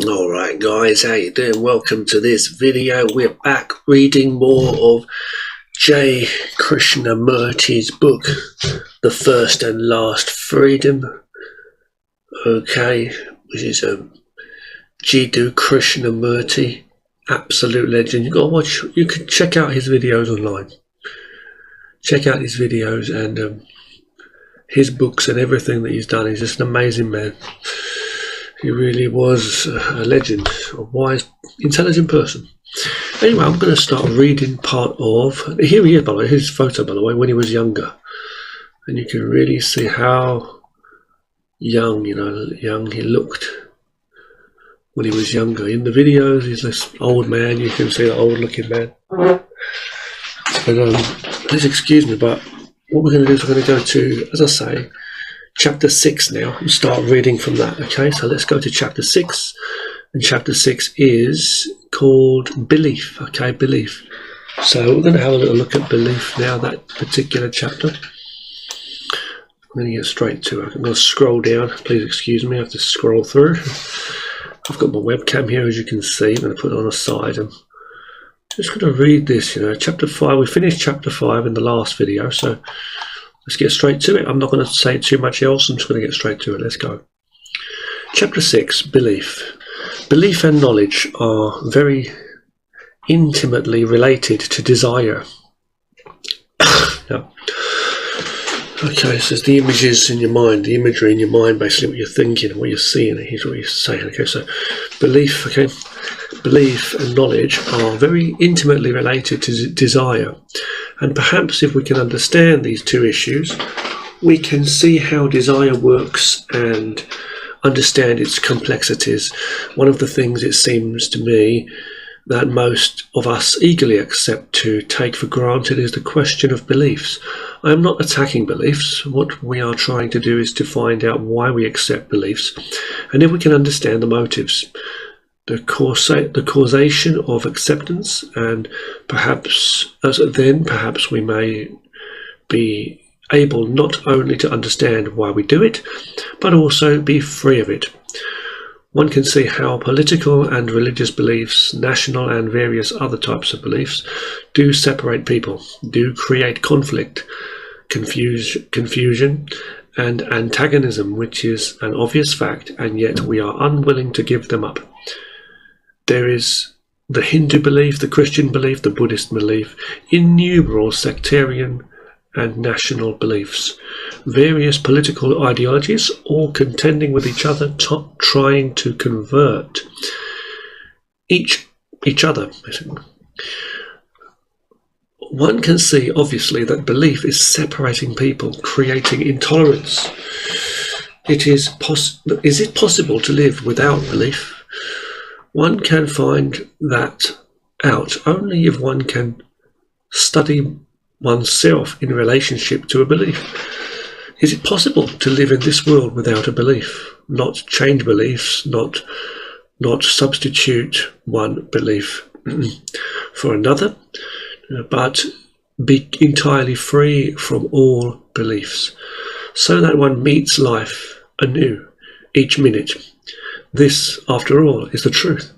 Alright guys, how you doing? Welcome to this video. We're back reading more of J. Krishnamurti's book, The First and Last Freedom. Okay, which is Jiddu Krishnamurti, absolute legend. You can check out his videos online. Check out his videos and his books and everything that he's done. He's just an amazing man. He really was a legend, a wise, intelligent person. Anyway, I'm going to start reading part of... Here he is, by the way, his photo, by the way, when he was younger. And you can really see how young, young he looked when he was younger. In the videos, he's this old man. You can see the old-looking man. So, please excuse me, but what we're going to do is we're going to go to, as I say, Chapter 6 now, and start reading from that. Okay, so let's go to Chapter 6, and Chapter 6 is called Belief. Okay, Belief. So we're going to have a little look at belief now, that particular chapter. I'm going to get straight to it. I'm going to scroll down. Please excuse me, I have to scroll through. I've got my webcam here, as you can see. I'm going to put it on the side. I'm just going to read this, Chapter 5. We finished Chapter 5 in the last video, so let's get straight to it. I'm not going to say too much else. I'm just going to get straight to it. Let's go. Chapter 6, Belief. Belief and knowledge are very intimately related to desire. Yeah. Okay, so it's the images in your mind, the imagery in your mind, basically what you're thinking and what you're seeing. Here's what you're saying. Okay, so belief, okay. Belief and knowledge are very intimately related to desire. And perhaps if we can understand these two issues, we can see how desire works and understand its complexities. One of the things, it seems to me, that most of us eagerly accept to take for granted is the question of beliefs. I am not attacking beliefs. What we are trying to do is to find out why we accept beliefs, and if we can understand the motives, the causation of acceptance, and perhaps we may be able not only to understand why we do it, but also be free of it. One can see how political and religious beliefs, national and various other types of beliefs, do separate people, do create conflict, confusion, and antagonism, which is an obvious fact, and yet we are unwilling to give them up. There is the Hindu belief, the Christian belief, the Buddhist belief, innumerable sectarian and national beliefs, various political ideologies, all contending with each other, trying to convert each other. One can see, obviously, that belief is separating people, creating intolerance. Is it possible to live without belief? One can find that out only if one can study oneself in relationship to a belief. Is it possible to live in this world without a belief? Not change beliefs, not substitute one belief for another, but be entirely free from all beliefs, so that one meets life anew each minute. This, after all, is the truth.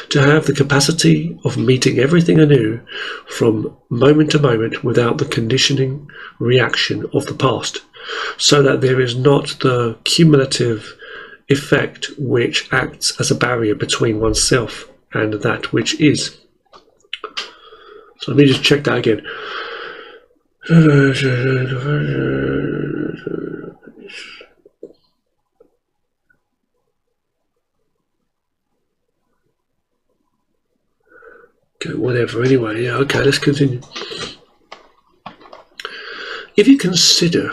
To have the capacity of meeting everything anew from moment to moment without the conditioning reaction of the past, so that there is not the cumulative effect which acts as a barrier between oneself and that which is. So let me just check that again. Okay, whatever, anyway, yeah, okay, let's continue. If you consider,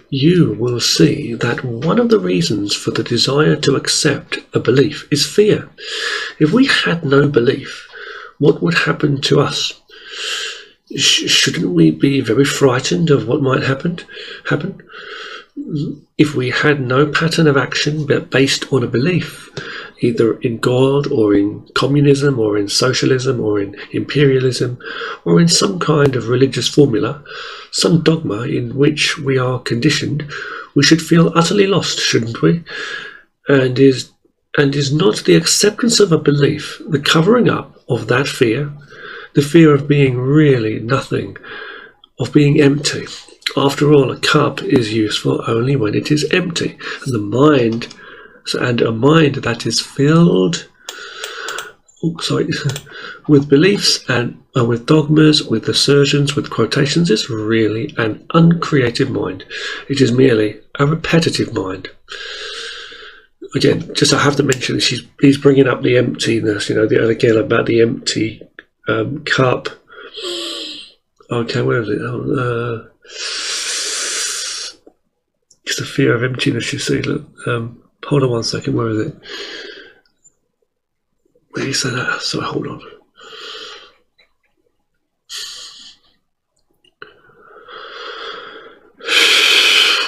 you will see that one of the reasons for the desire to accept a belief is fear. If we had no belief, what would happen to us? Shouldn't we be very frightened of what might happen? If we had no pattern of action but based on a belief, either in God or in communism or in socialism or in imperialism or in some kind of religious formula, some dogma in which we are conditioned, We should feel utterly lost, shouldn't we? And is not the acceptance of a belief the covering up of that fear, the fear of being really nothing, of being empty? After all, a cup is useful only when it is empty, and a mind that is filled with beliefs and with dogmas, with assertions, with quotations, is really an uncreative mind. It is merely a repetitive mind. Again, just I have to mention, he's bringing up the emptiness, again about the empty cup. Okay, where is it? It's the fear of emptiness, you see. Look, hold on one second, where is it? Where do you say that? Sorry, hold on.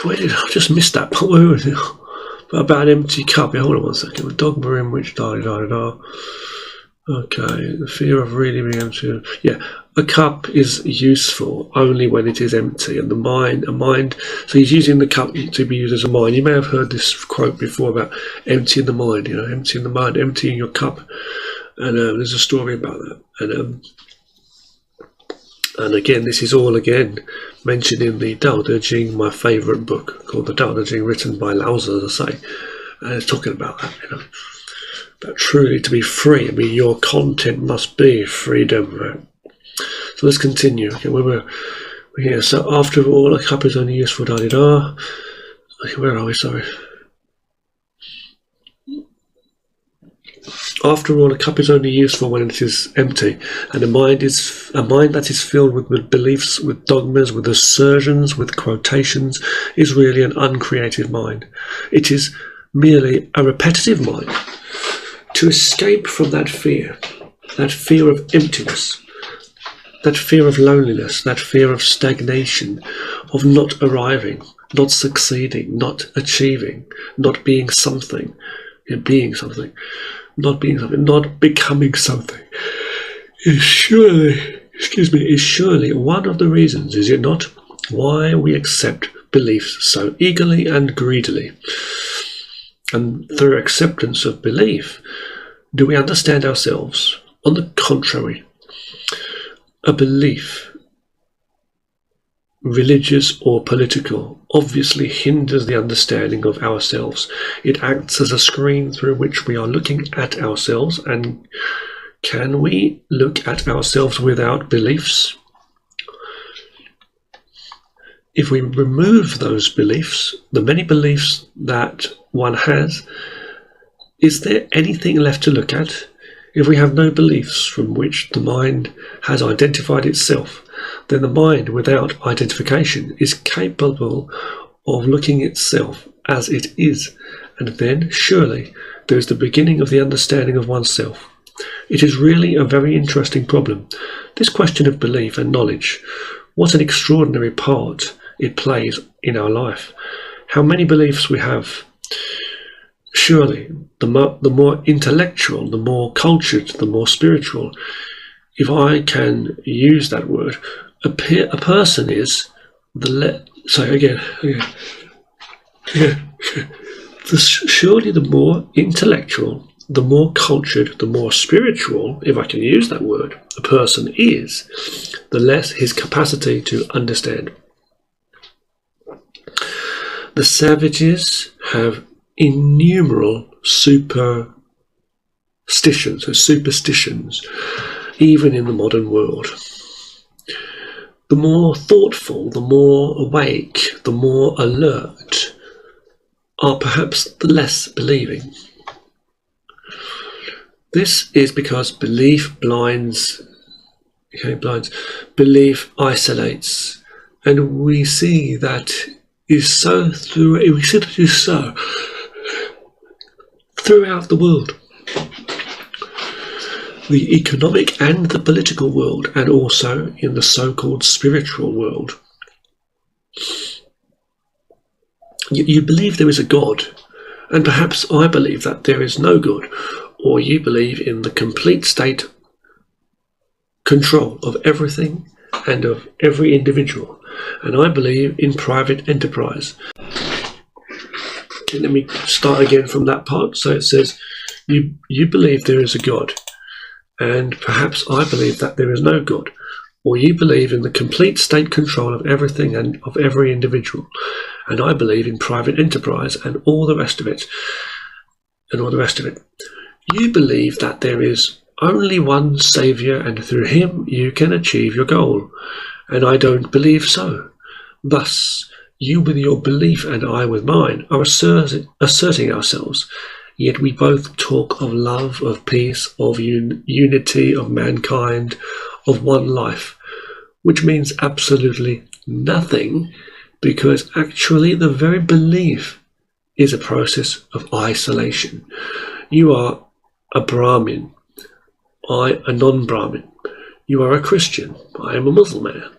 Where did I just missed that part? Where was it? About an empty cup. Yeah, hold on one second. A dogma in which Okay, the fear of really being empty. Yeah, a cup is useful only when it is empty, and a mind. So he's using the cup to be used as a mind. You may have heard this quote before about emptying the mind. Emptying the mind, emptying your cup. And there's a story about that. And again, this is all again mentioned in the Tao Te Ching, my favourite book called the Tao Te Ching, written by Lao Tzu, as I say. And it's talking about that, about truly to be free. I mean, your content must be freedom, right? So let's continue. Okay, we're here. So after all, a cup is only useful. Okay, where are we? Sorry. After all, a cup is only useful when it is empty, and a mind that is filled with beliefs, with dogmas, with assertions, with quotations, is really an uncreative mind. It is merely a repetitive mind. To escape from that fear of emptiness, that fear of loneliness, that fear of stagnation, of not arriving, not succeeding, not achieving, not being something, being something, not being something, not becoming something, is surely one of the reasons, is it not, why we accept beliefs so eagerly and greedily. And through acceptance of belief, do we understand ourselves? On the contrary, a belief, religious or political, obviously hinders the understanding of ourselves. It acts as a screen through which we are looking at ourselves. And can we look at ourselves without beliefs? If we remove those beliefs, the many beliefs that one has, is there anything left to look at? If we have no beliefs from which the mind has identified itself, then the mind without identification is capable of looking itself as it is, and then surely there is the beginning of the understanding of oneself. It is really a very interesting problem, this question of belief and knowledge. What an extraordinary part it plays in our life. How many beliefs we have. Surely, the more intellectual, the more cultured, the more spiritual, if I can use that word, a person is surely the more intellectual, the more cultured, the more spiritual, if I can use that word, a person is, the less his capacity to understand. The savages have innumerable superstitions, even in the modern world. The more thoughtful, the more awake, the more alert are perhaps the less believing. This is because belief blinds, belief isolates, and we see that throughout the world. The economic and the political world, and also in the so-called spiritual world. You believe there is a God, and perhaps I believe that there is no God, or you believe in the complete state control of everything and of every individual, and I believe in private enterprise. Okay, let me start again from that part. So it says, you believe there is a God, and perhaps I believe that there is no God, or you believe in the complete state control of everything and of every individual, and I believe in private enterprise and all the rest of it, You believe that there is only one Saviour, and through him you can achieve your goal, and I don't believe so. Thus, you with your belief and I with mine are asserting ourselves, yet we both talk of love, of peace, of unity, of mankind, of one life, which means absolutely nothing, because actually the very belief is a process of isolation. You are a Brahmin, I a non-Brahmin. You are a Christian, I am a Muslim man,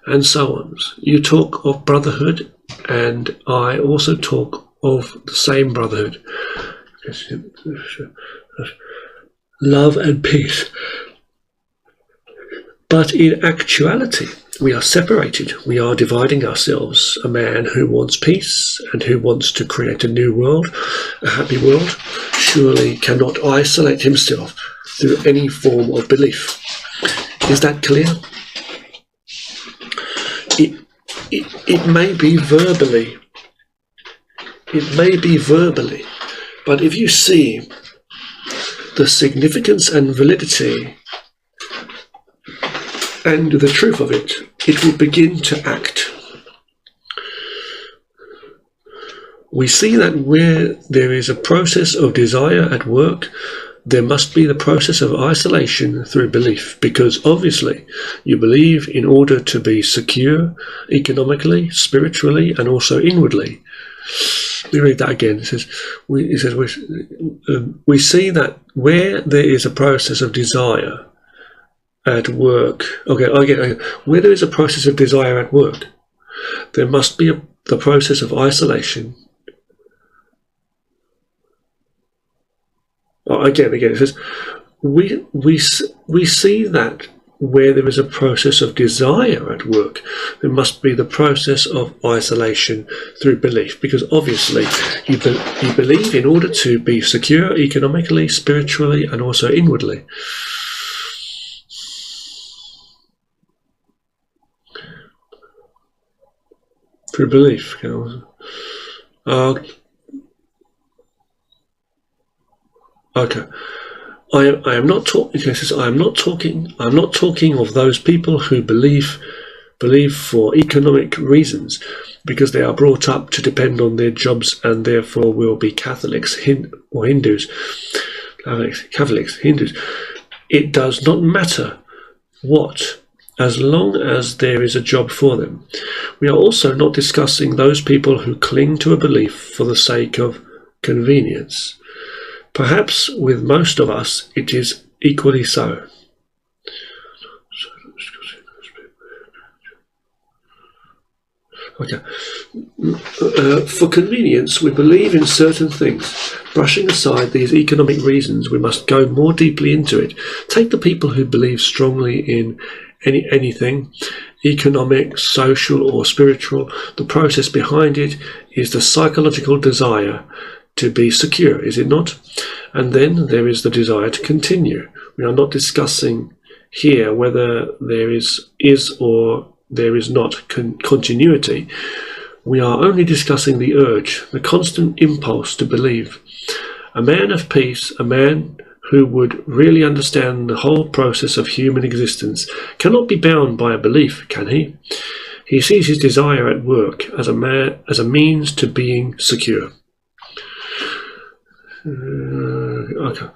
and so on. You talk of brotherhood, and I also talk of the same brotherhood. Love and peace. But in actuality, we are separated. We are dividing ourselves. A man who wants peace and who wants to create a new world, a happy world, surely cannot isolate himself through any form of belief. Is that clear? It may be verbally. It may be verbally. But if you see the significance and validity and the truth of it, it will begin to act. We see that where there is a process of desire at work, there must be the process of isolation through belief, because obviously you believe in order to be secure economically, spiritually, and also inwardly. Let me read that again. It says, we see that where there is a process of desire at work, where there is a process of desire at work, there must be the process of isolation. Again, it says, we see that where there is a process of desire at work, there must be the process of isolation through belief, because obviously you believe in order to be secure economically, spiritually, and also inwardly. Through belief. Okay. I am not talking. It says, I am not talking of those people who believe for economic reasons, because they are brought up to depend on their jobs and therefore will be Catholics, Hindus. It does not matter what, as long as there is a job for them. We are also not discussing those people who cling to a belief for the sake of convenience. Perhaps with most of us it is equally so. Okay. For convenience, we believe in certain things. Brushing aside these economic reasons, we must go more deeply into it. Take the people who believe strongly in anything, economic, social, or spiritual. The process behind it is the psychological desire to be secure, is it not? And then there is the desire to continue. We are not discussing here whether there is or there is not continuity. We are only discussing the urge, the constant impulse to believe. A man of peace, a man who would really understand the whole process of human existence, cannot be bound by a belief, can he? He sees his desire at work as a means to being secure. Okay.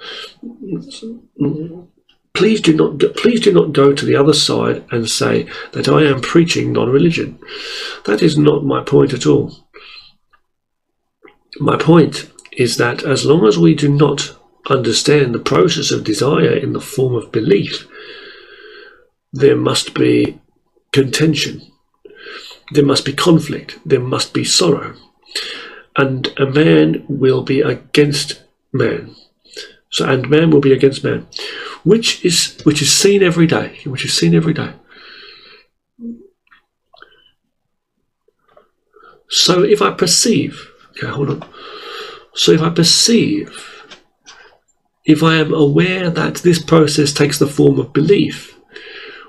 Please do not go to the other side and say that I am preaching non-religion. That is not my point at all. My point is that as long as we do not understand the process of desire in the form of belief, there must be contention, there must be conflict, there must be sorrow, and a man will be against man. And man will be against man, which is seen every day. So if I perceive, Okay, hold on. So if I perceive, if I am aware that this process takes the form of belief,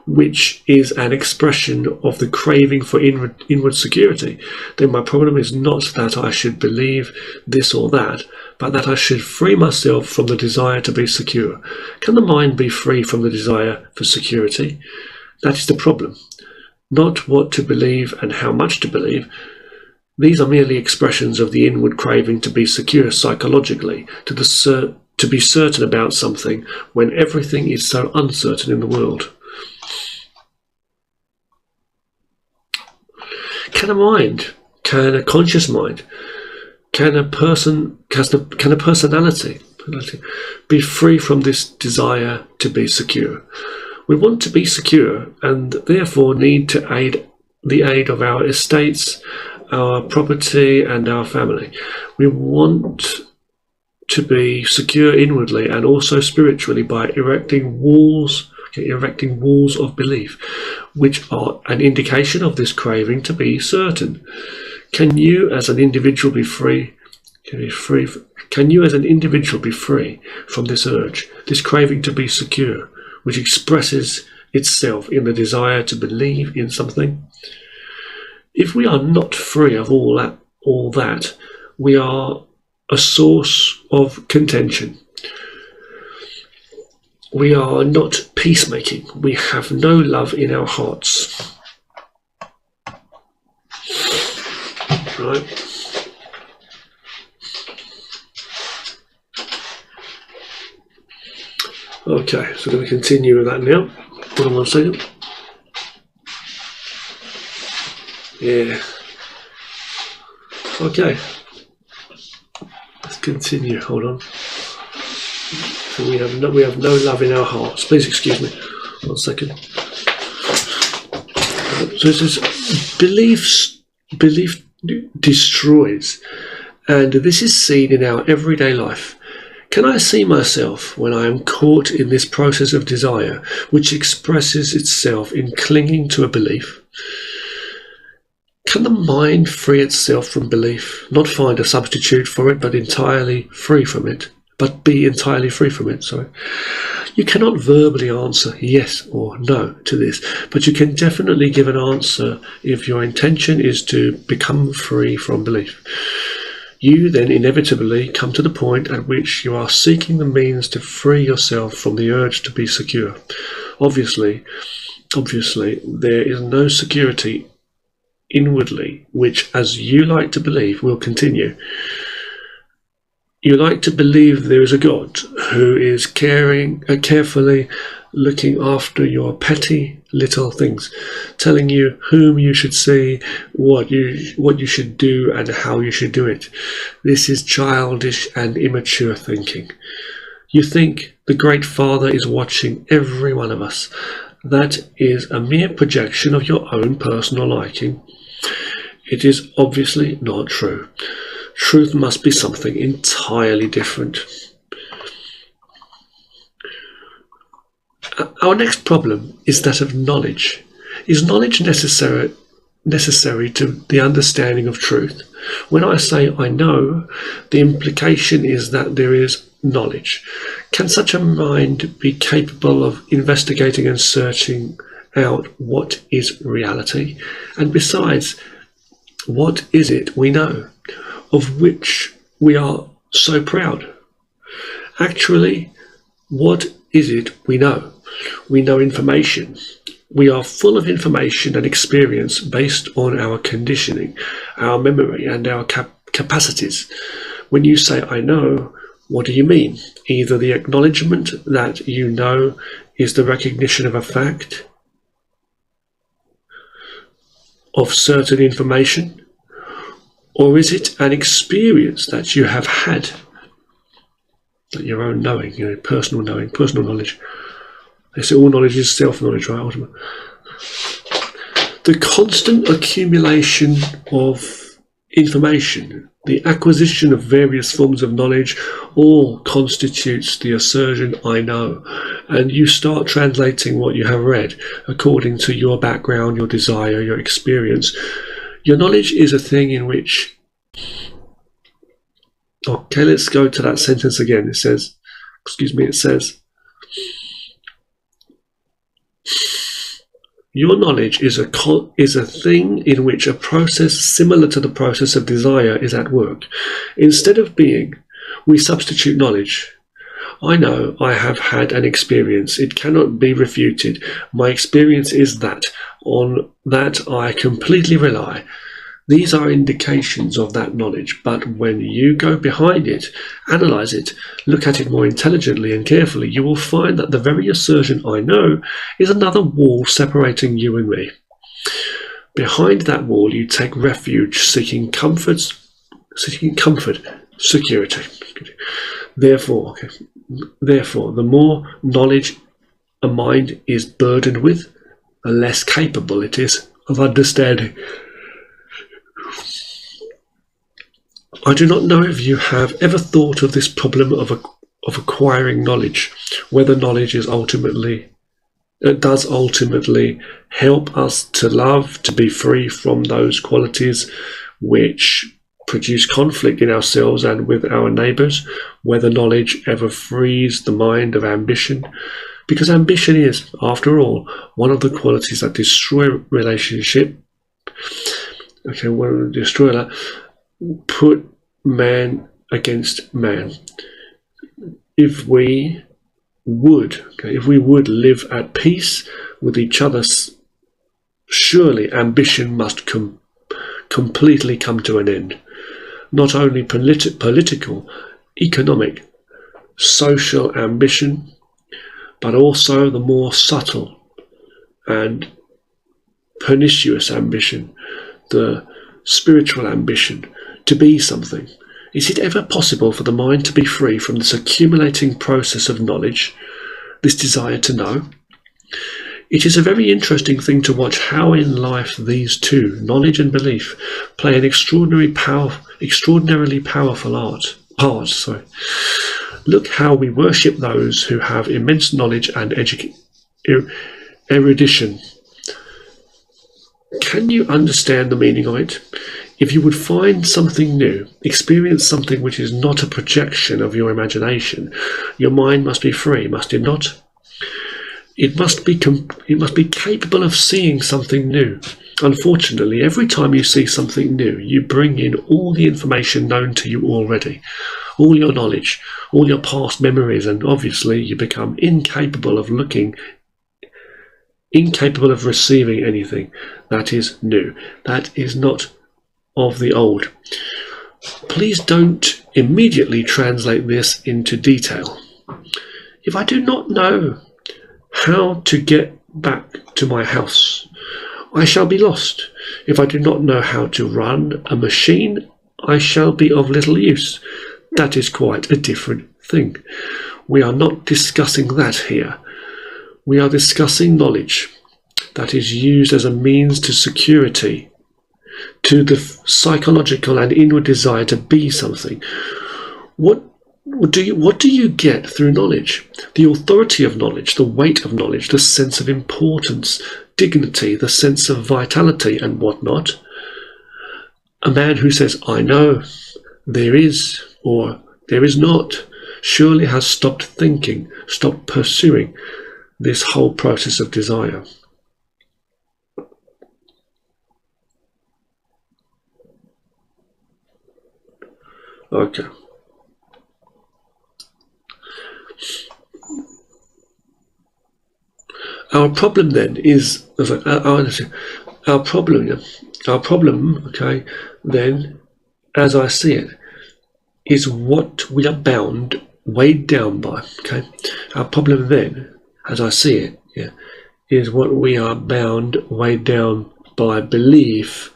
which is an expression of the craving for inward security, then my problem is not that I should believe this or that, but that I should free myself from the desire to be secure. Can the mind be free from the desire for security? That is the problem. Not what to believe and how much to believe. These are merely expressions of the inward craving to be secure psychologically, to be certain about something when everything is so uncertain in the world. Can a conscious mind, can a personality be free from this desire to be secure? We want to be secure and therefore need the aid of our estates, our property and our family. We want to be secure inwardly and also spiritually by erecting walls of belief, which are an indication of this craving to be certain. Can you as an individual be free? Can you as an individual be free from this urge, this craving to be secure, which expresses itself in the desire to believe in something? If we are not free of all that, we are a source of contention. We are not peacemaking. We have no love in our hearts. Right? Okay, so we're going to continue with that now. Hold on one second. Yeah. Okay. Let's continue. Hold on. So we have no love in our hearts. Please excuse me. 1 second. So it says belief destroys, and this is seen in our everyday life. Can I see myself when I am caught in this process of desire, which expresses itself in clinging to a belief? Can the mind free itself from belief, not find a substitute for it, but be entirely free from it? Sorry. You cannot verbally answer yes or no to this, but you can definitely give an answer if your intention is to become free from belief. You then inevitably come to the point at which you are seeking the means to free yourself from the urge to be secure. Obviously, there is no security inwardly, which, as you like to believe, will continue. You like to believe there is a God who is carefully looking after your petty little things, telling you whom you should see, what you should do, and how you should do it. This is childish and immature thinking. You think the Great Father is watching every one of us. That is a mere projection of your own personal liking. It is obviously not true. Truth must be something entirely different. Our next problem is that of knowledge. Is knowledge necessary to the understanding of truth? When I say I know, the implication is that there is knowledge. Can such a mind be capable of investigating and searching out what is reality? And besides, what is it we know, of which we are so proud? Actually, what is it we know? We know information. We are full of information and experience based on our conditioning, our memory, and our capacities. When you say I know, what do you mean? Either the acknowledgement that you know is the recognition of a fact, of certain information, or is it an experience that you have had, that your own knowing, personal knowing, personal knowledge? They say all knowledge is self-knowledge, right? Ultimately. The constant accumulation of information, the acquisition of various forms of knowledge, all constitutes the assertion, I know. And you start translating what you have read according to your background, your desire, your experience. Your knowledge is a thing in which Okay, let's go to that sentence again. It says, your knowledge is a thing in which a process similar to the process of desire is at work. Instead of being, we substitute knowledge. I know I have had an experience. It cannot be refuted. My experience is that. On that I completely rely. These are indications of that knowledge, but when you go behind it, analyze it, look at it more intelligently and carefully, you will find that the very assertion "I know" is another wall separating you and me. Behind that wall you take refuge, seeking comfort, security. Therefore, the more knowledge a mind is burdened with, the less capable it is of understanding. I do not know if you have ever thought of this problem of acquiring knowledge, whether knowledge does ultimately help us to love, to be free from those qualities which produce conflict in ourselves and with our neighbours, whether knowledge ever frees the mind of ambition, because ambition is, after all, one of the qualities that destroy relationship. Okay, well, destroy that. Put man against man. If we would live at peace with each other, surely ambition must completely come to an end. Not only political, economic, social ambition, but also the more subtle and pernicious ambition, the spiritual ambition, to be something. Is it ever possible for the mind to be free from this accumulating process of knowledge, this desire to know? It is a very interesting thing to watch how in life these two, knowledge and belief, play an extraordinarily powerful part. Look how we worship those who have immense knowledge and erudition. Can you understand the meaning of it? If you would find something new, experience something which is not a projection of your imagination, your mind must be free, must it not? It must be capable of seeing something new. Unfortunately, every time you see something new, you bring in all the information known to you already, all your knowledge, all your past memories, and obviously you become incapable of receiving anything that is new, that is not of the old. Please don't immediately translate this into detail. If I do not know how to get back to my house, I shall be lost. If I do not know how to run a machine, I shall be of little use. That is quite a different thing. We are not discussing that here. We are discussing knowledge that is used as a means to security, to the psychological and inward desire to be something. What do you get through knowledge? The authority of knowledge, the weight of knowledge, the sense of importance, dignity, the sense of vitality and whatnot. A man who says, I know, there is, or there is not, surely has stopped thinking, stopped pursuing this whole process of desire. Okay. Our problem then is our problem, okay, then, as I see it, is what we are bound, weighed down by, okay? Our problem then, as I see it, is what we are bound, weighed down by belief,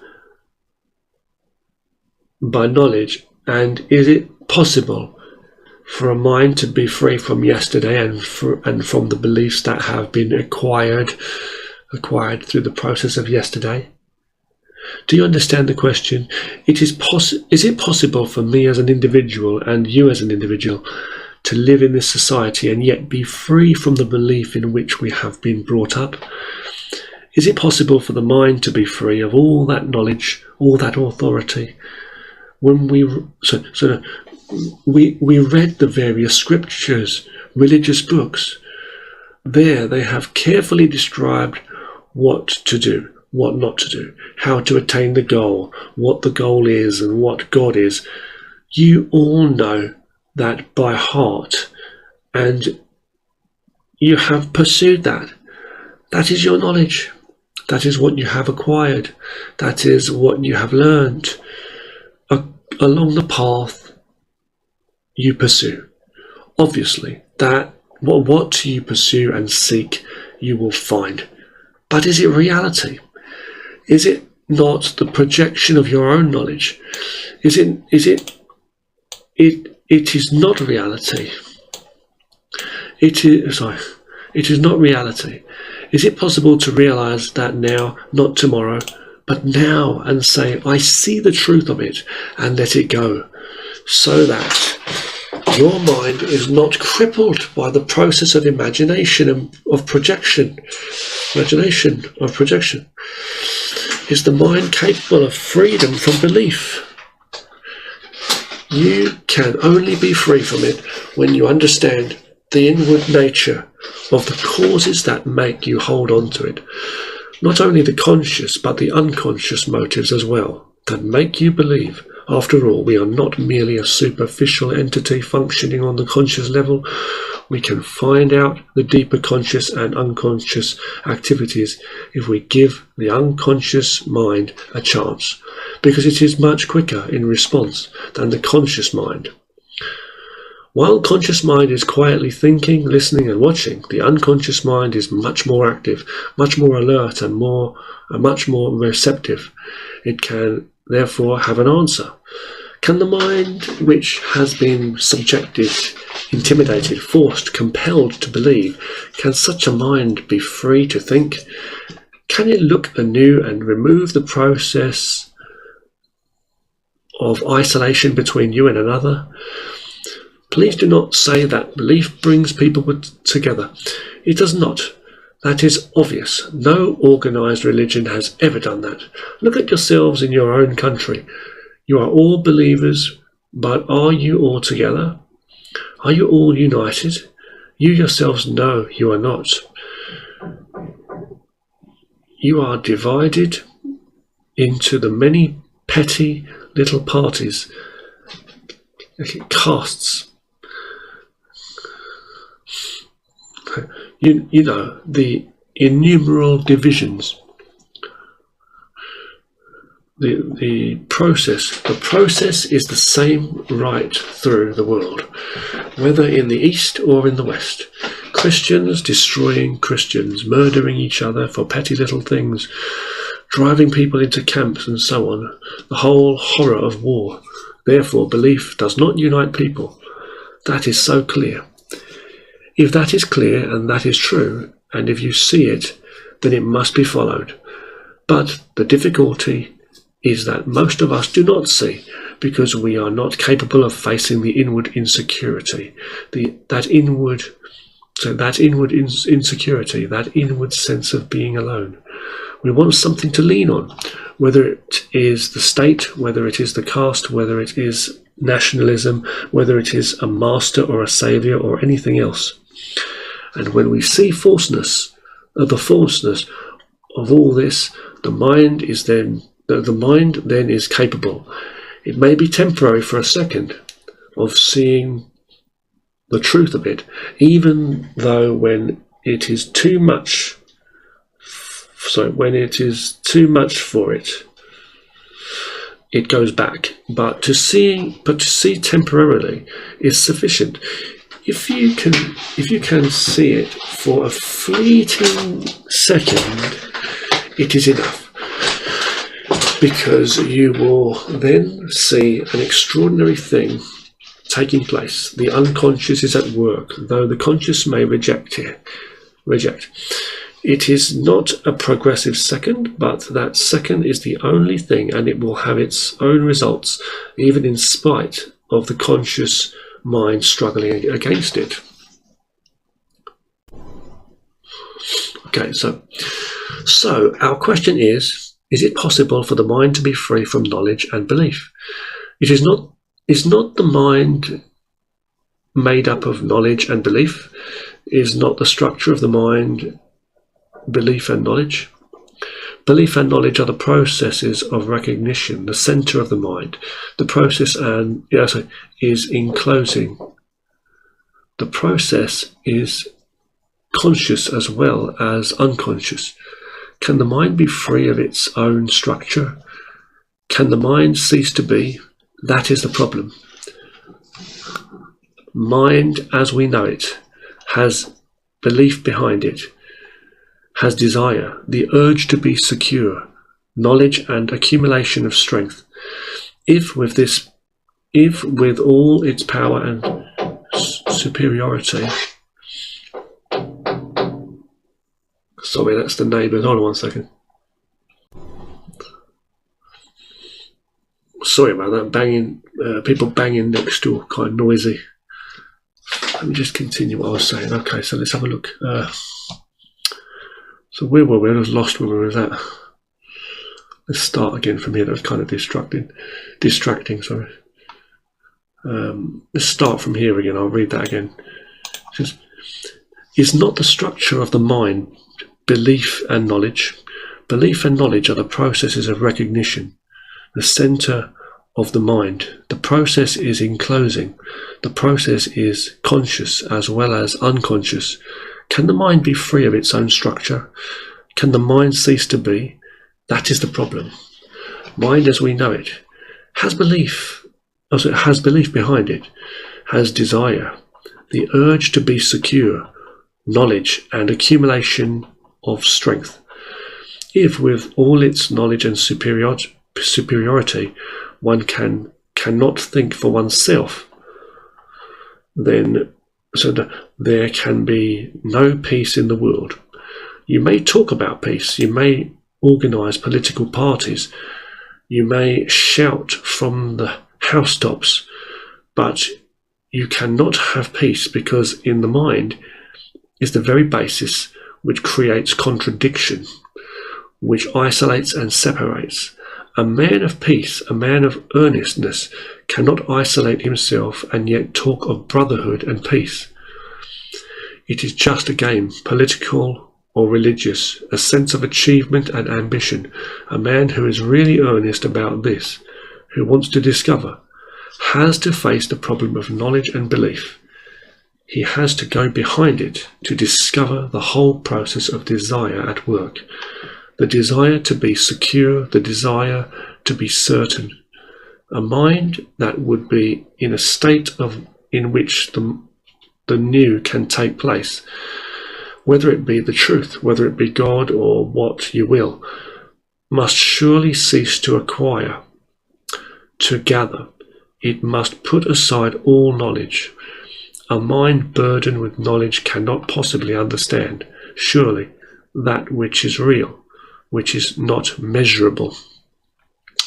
by knowledge. And is it possible for a mind to be free from yesterday and from the beliefs that have been acquired through the process of yesterday? Do you understand the question? Is it possible for me as an individual and you as an individual to live in this society and yet be free from the belief in which we have been brought up? Is it possible for the mind to be free of all that knowledge, all that authority? When we we read the various scriptures, religious books. There they have carefully described what to do, what not to do, how to attain the goal, what the goal is and what God is. You all know that by heart, and you have pursued that. That is your knowledge. That is what you have acquired. That is what you have learned along the path you pursue. Obviously, that what you pursue and seek, you will find. But is it reality? Is it not the projection of your own knowledge? It is not reality. It is not reality. Is it possible to realize that now, not tomorrow, but now, and say, I see the truth of it, and let it go, so that your mind is not crippled by the process of imagination and of projection. Imagination of projection. Is the mind capable of freedom from belief? You can only be free from it when you understand the inward nature of the causes that make you hold on to it. Not only the conscious, but the unconscious motives as well, that make you believe. After all, we are not merely a superficial entity functioning on the conscious level. We can find out the deeper conscious and unconscious activities if we give the unconscious mind a chance, because it is much quicker in response than the conscious mind. While conscious mind is quietly thinking, listening and watching, the unconscious mind is much more active, much more alert and much more receptive. It can therefore have an answer. Can the mind, which has been subjected, intimidated, forced, compelled to believe, can such a mind be free to think? Can it look anew and remove the process of isolation between you and another? Please do not say that belief brings people together. It does not. That is obvious. No organized religion has ever done that. Look at yourselves in your own country. You are all believers, but are you all together? Are you all united? You yourselves know you are not. You are divided into the many petty little parties, castes. You know, the innumerable divisions. The process is the same right through the world, whether in the East or in the West. Christians destroying Christians, murdering each other for petty little things, driving people into camps and so on. The whole horror of war. Therefore, belief does not unite people. That is so clear. If that is clear and that is true, and if you see it, then it must be followed. But the difficulty is that most of us do not see, because we are not capable of facing the inward insecurity, that inward insecurity, that inward sense of being alone. We want something to lean on, whether it is the state, whether it is the caste, whether it is nationalism, whether it is a master or a saviour or anything else. And when we see the falseness of all this, the mind then is capable. It may be temporary for a second of seeing the truth of it, even though when it is too much for it, it goes back. But to see temporarily is sufficient. If you can see it for a fleeting second, it is enough. Because you will then see an extraordinary thing taking place. The unconscious is at work, though the conscious may reject. It is not a progressive second, but that second is the only thing, and it will have its own results, even in spite of the conscious mind struggling against it. Okay, so our question is it possible for the mind to be free from knowledge and belief? It is not Is not the mind made up of knowledge and belief? Is not the structure of the mind belief and knowledge? Belief and knowledge are the processes of recognition, the center of the mind. The process is enclosing. The process is conscious as well as unconscious. Can the mind be free of its own structure? Can the mind cease to be? That is the problem. Mind as we know it has belief behind it, has desire, the urge to be secure, knowledge and accumulation of strength. If with all its power and superiority. Sorry, that's the neighbours. Hold on 1 second. Sorry about that, banging, people banging next door, kind of noisy. Let me just continue what I was saying. Okay, so let's have a look. So where were we? I was lost where we were with that. Let's start again from here. That was kind of distracting, sorry. Let's start from here again. I'll read that again. It says, is not the structure of the mind belief and knowledge? Belief and knowledge are the processes of recognition, the center of the mind. The process is enclosing. The process is conscious as well as unconscious. Can the mind be free of its own structure? Can the mind cease to be? That is the problem. Mind as we know it has belief, behind it, has desire, the urge to be secure, knowledge and accumulation of strength. If with all its knowledge and superiority one cannot think for oneself, then there can be no peace in the world. You may talk about peace, you may organise political parties, you may shout from the housetops, but you cannot have peace, because in the mind is the very basis which creates contradiction, which isolates and separates. A man of peace, a man of earnestness, cannot isolate himself and yet talk of brotherhood and peace. It is just a game, political or religious, a sense of achievement and ambition. A man who is really earnest about this, who wants to discover, has to face the problem of knowledge and belief. He has to go behind it to discover the whole process of desire at work. The desire to be secure, the desire to be certain. A mind that would be in a state in which the new can take place, whether it be the truth, whether it be God or what you will, must surely cease to acquire, to gather. It must put aside all knowledge. A mind burdened with knowledge cannot possibly understand, surely, that which is real, which is not measurable.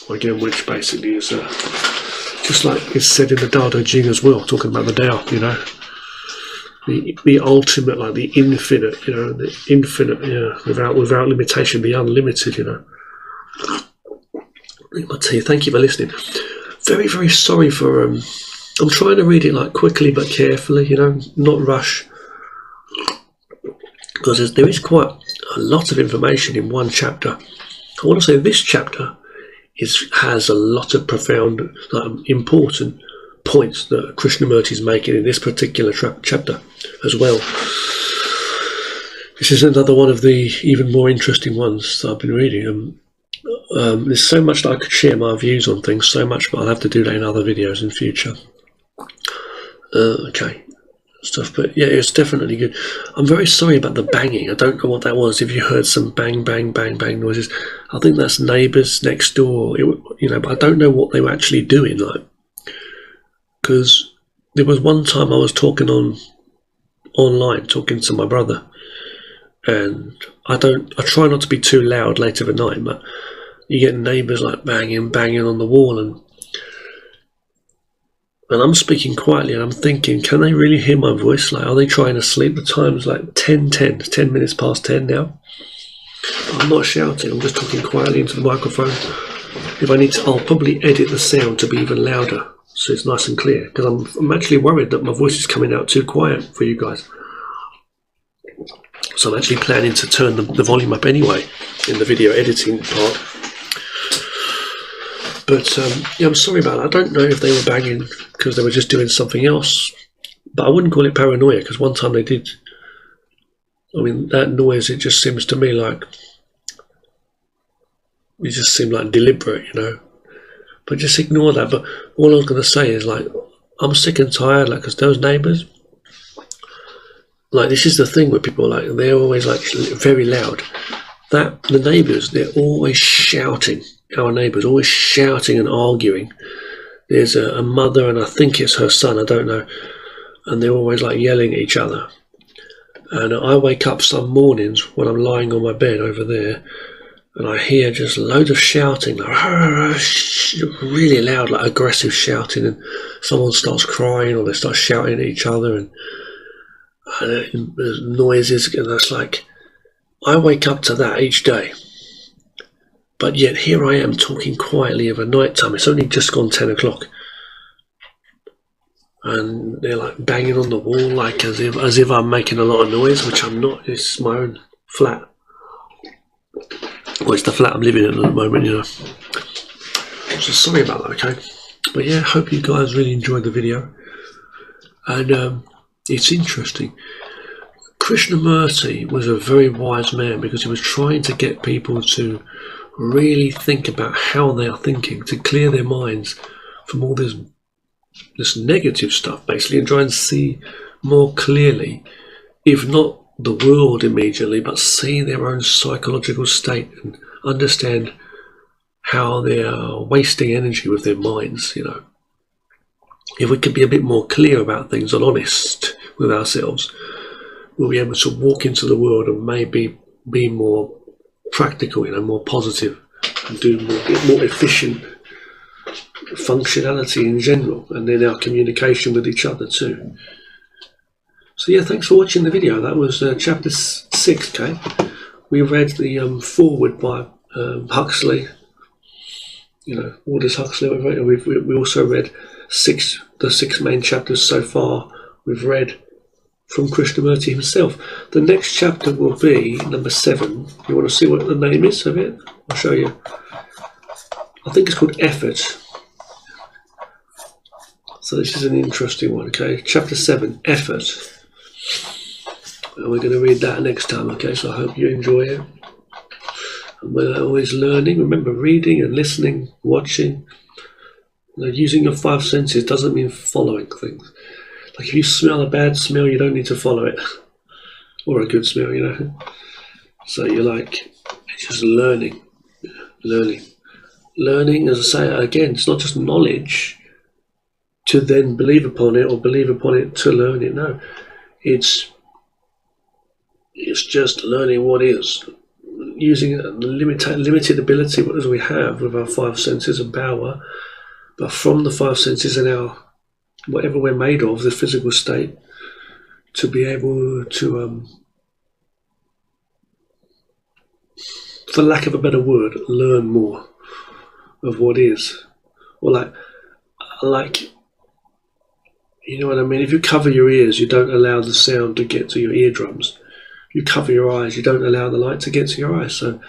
Again, which basically is just like is said in the Tao Te Ching as well, talking about the Tao, you know, the ultimate, like the infinite, you know, the infinite, without limitation, the unlimited, you know. Drink my tea. Thank you for listening. Very, very sorry for. I'm trying to read it like quickly but carefully, you know, not rush, because there is quite a lot of information in one chapter. I want to say this chapter has a lot of profound, important points that Krishnamurti is making in this particular chapter as well. This is another one of the even more interesting ones that I've been reading. There's so much that I could share my views on things, so much, but I'll have to do that in other videos in future. Okay. Stuff, but yeah, it's definitely good. I'm very sorry about the banging. I don't know what that was. If you heard some bang, bang, bang, bang noises, I think that's neighbours next door. You know, but I don't know what they were actually doing. Like, because there was one time I was talking online, talking to my brother, and I try not to be too loud later at night, but you get neighbours like banging on the wall, and I'm speaking quietly, and I'm thinking, can they really hear my voice? Like, are they trying to sleep? The time's like 10 minutes past 10 now. I'm not shouting, I'm just talking quietly into the microphone. If I need to, I'll probably edit the sound to be even louder, so it's nice and clear, because I'm actually worried that my voice is coming out too quiet for you guys. So I'm actually planning to turn the volume up anyway in the video editing part. But yeah, I'm sorry about that. I don't know if they were banging because they were just doing something else, but I wouldn't call it paranoia, because one time they did. I mean, that noise, it just seems to me like it just seemed like deliberate, you know. But just ignore that. But all I was going to say is, like, I'm sick and tired, like, because those neighbours, like, this is the thing with people, like, they're always, like, very loud. That, the neighbours, they're always shouting. Our neighbours, always shouting and arguing. There's a mother, and I think it's her son, I don't know, and they're always, like, yelling at each other. And I wake up some mornings when I'm lying on my bed over there, and I hear just loads of shouting, like, really loud, like aggressive shouting, and someone starts crying or they start shouting at each other, and there's noises, and that's like, I wake up to that each day. But yet here I am talking quietly over night time. It's only just gone 10 o'clock. And they're like banging on the wall, like as if I'm making a lot of noise, which I'm not. It's my own flat. Well, it's the flat I'm living in at the moment, you know. So sorry about that, okay? But yeah, hope you guys really enjoyed the video. And it's interesting. Krishnamurti was a very wise man, because he was trying to get people to really think about how they are thinking, to clear their minds from all this negative stuff, basically, and try and see more clearly, if not the world immediately, but see their own psychological state and understand how they are wasting energy with their minds, you know. If we could be a bit more clear about things and honest with ourselves, we'll be able to walk into the world and maybe be more practical, you know, more positive, and do more efficient functionality in general, and then our communication with each other too. So yeah, thanks for watching the video. That was chapter 6, okay? We read the foreword by Huxley, you know, Aldous Huxley. We also read the 6 main chapters so far. We've read from Krishnamurti himself. The next chapter will be number 7. You want to see what the name is of it? I'll show you. I think it's called Effort. So this is an interesting one, okay? Chapter 7, Effort. And we're going to read that next time, okay? So I hope you enjoy it. And we're always learning. Remember, reading and listening, watching. You know, using your 5 senses doesn't mean following things. Like if you smell a bad smell, you don't need to follow it. Or a good smell, you know. So you're like, it's just learning. Learning, as I say again, it's not just knowledge to then believe upon it, or believe upon it to learn it. No, it's just learning what is, using the limited ability as we have with our 5 senses and power, but from the 5 senses and our whatever we're made of, the physical state, to be able to, for lack of a better word, learn more of what is. Or like, you know what I mean? If you cover your ears, you don't allow the sound to get to your eardrums. If you cover your eyes, you don't allow the light to get to your eyes. So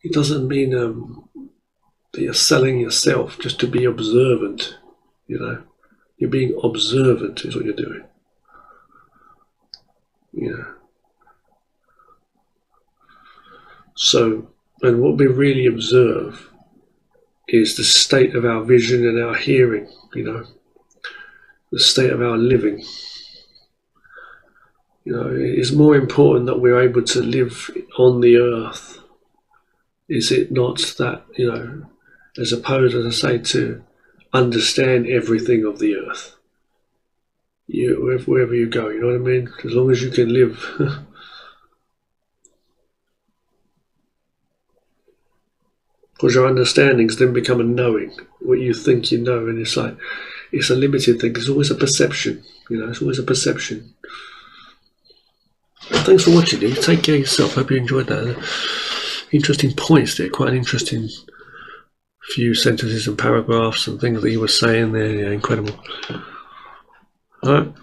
it doesn't mean that you're selling yourself just to be observant, you know. You're being observant is what you're doing. Yeah. So, and what we really observe is the state of our vision and our hearing, you know, the state of our living. You know, it's more important that we're able to live on the earth, is it not, that, you know, as opposed, as I say, to understand everything of the earth. Wherever you go, you know what I mean? As long as you can live. Because your understandings then become a knowing, what you think you know, and it's like, it's a limited thing. It's always a perception, you know, it's always a perception. Thanks for watching. You take care of yourself. Hope you enjoyed that. Interesting points there. Quite an interesting few sentences and paragraphs and things that he was saying there. Yeah, incredible. Alright,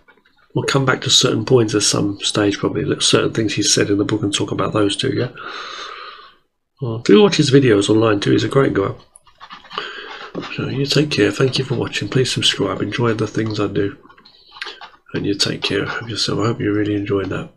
we'll come back to certain points at some stage, probably. Look, certain things he said in the book and talk about those too, yeah? Well, do watch his videos online too, he's a great guy. So you take care, thank you for watching, please subscribe, enjoy the things I do. And you take care of yourself, I hope you really enjoyed that.